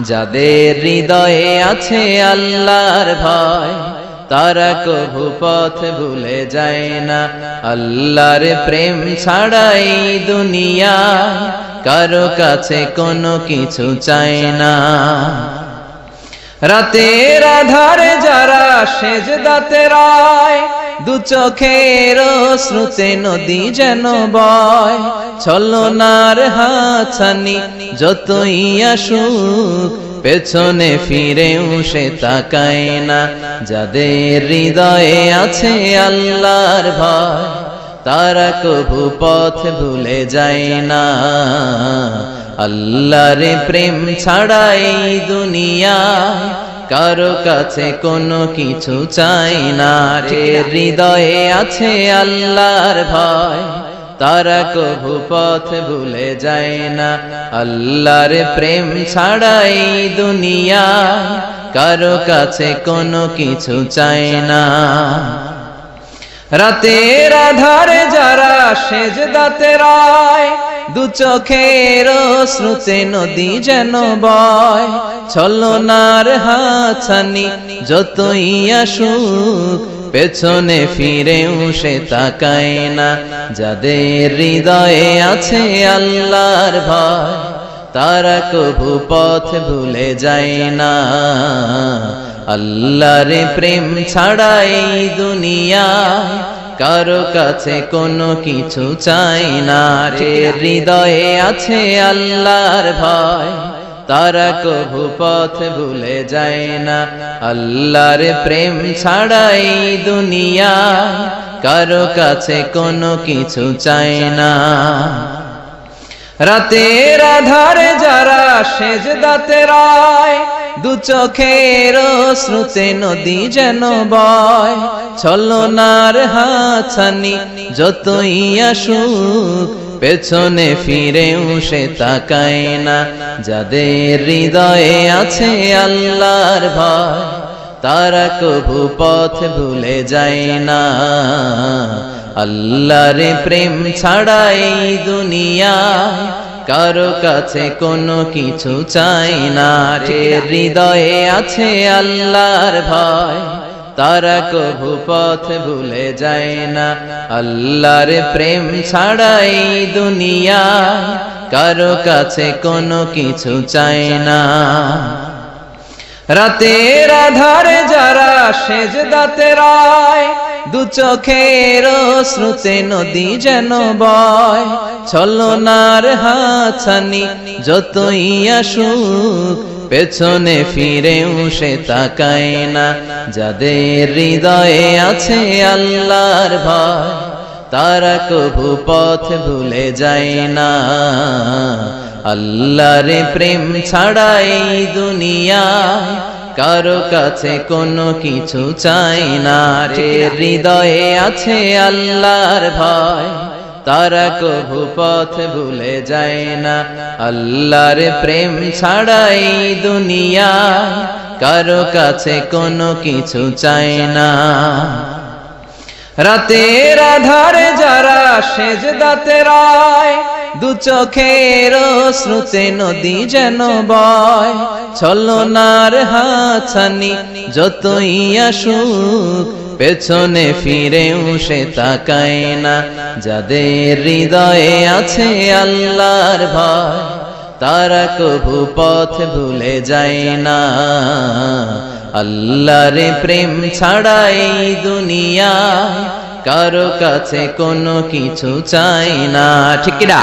যাদের হৃদয়ে আছে আল্লাহর ভয় তারা কভু পথ ভুলে যায় না। আল্লাহর প্রেম ছাড়াই দুনিয়ায় কারো কাছে কোনো কিছু চায় না। রাতের আধারে যারা সেজদাতে রায় দু চোখের অশ্রুতে নদী যেন বয়। ছলনার হাতছানি যতই আসুক পেছনে ফিরেও সে তাকায় না। যাদের হৃদয়ে আছে আল্লাহর ভয় তারা কভু পথ ভুলে যায় না। আল্লাহর প্রেম ছাড়াই দুনিয়ায় কারো কাছে কোনো কিছু চাই না। হৃদয়ে আছে আল্লাহর ভয় তারা কভু পথ ভুলে যায় না। আল্লাহর প্রেম ছাড়াই দুনিয়ায় কারো কাছে কোনো কিছু চাই না। রাতের আধারে যারা সেজদাতে রায় দু চোখের অশ্রুতে নদী যেন বয়। ছলনার হাতছানি যতই আসুক পেছনে ফিরেও সে তাকায় না। যাদের হৃদয়ে আছে আল্লাহর ভয় তারা কভু পথ ভুলে যায় না। আল্লাহর প্রেম ছাড়াই দুনিয়ায় কারো কাছে কোনো কিছু চাই না। হৃদয়ে আছে আল্লাহর ভয় তারা কভু পথ ভুলে যায় না। আল্লাহর প্রেম ছাড়াই দুনিয়ায় কারো কাছে কোনো কিছু চাই না। রাতের আধারে যারা সেজদাতে রায় দু চোখের অশ্রুতে নদী যেন বয়। ছলনার হাতছানি যতই আসুক পেছনে ফিরেও সে তাকায় না। যাদের হৃদয়ে আছে আল্লাহর ভয় তারা কভু পথ ভুলে যায় না। আল্লাহর প্রেম ছাড়াই দুনিয়ায় কারো কাছে কোনো কিছু চাই না। হৃদয়ে আছে আল্লাহর ভয় তারা কভু পথ ভুলে যায় না। আল্লাহর প্রেম ছাড়াই দুনিয়ায় কারো কাছে কোনো কিছু চাই না। রাতের আধারে যারা সেজদাতে রায় দু চোখের অশ্রুতে নদী যেন বয়। ছলনার হাতছানি যতই আসুক পেছনে ফিরেও সে তাকায় না। যাদের হৃদয়ে আছে আল্লাহর ভয় তারা কভু পথ ভুলে যায় না। আল্লাহর প্রেম ছাড়াই দুনিয়ায় কারো কাছে কোনো কিছু চাই না। হৃদয়ে আছে আল্লাহর ভয় তারা কভু পথ ভুলে যায় না। আল্লাহর প্রেম ছাড়াই দুনিয়ায় কারো কাছে কোনো কিছু চাই না। রাতের আধারে যারা সেজদাতে রায় দু চোখের অশ্রুতে নদী যেন বয়। ছলনার হাতছানি যতই আসুক পেছনে ফিরেও সে তাকায় না। যাদের হৃদয়ে আছে আল্লাহর ভয় তারা কভু পথ ভুলে যায় না। আল্লাহর প্রেম ছাড়াই দুনিয়ায় কারো কাছে কোনো কিছু চাই না। ঠিক না?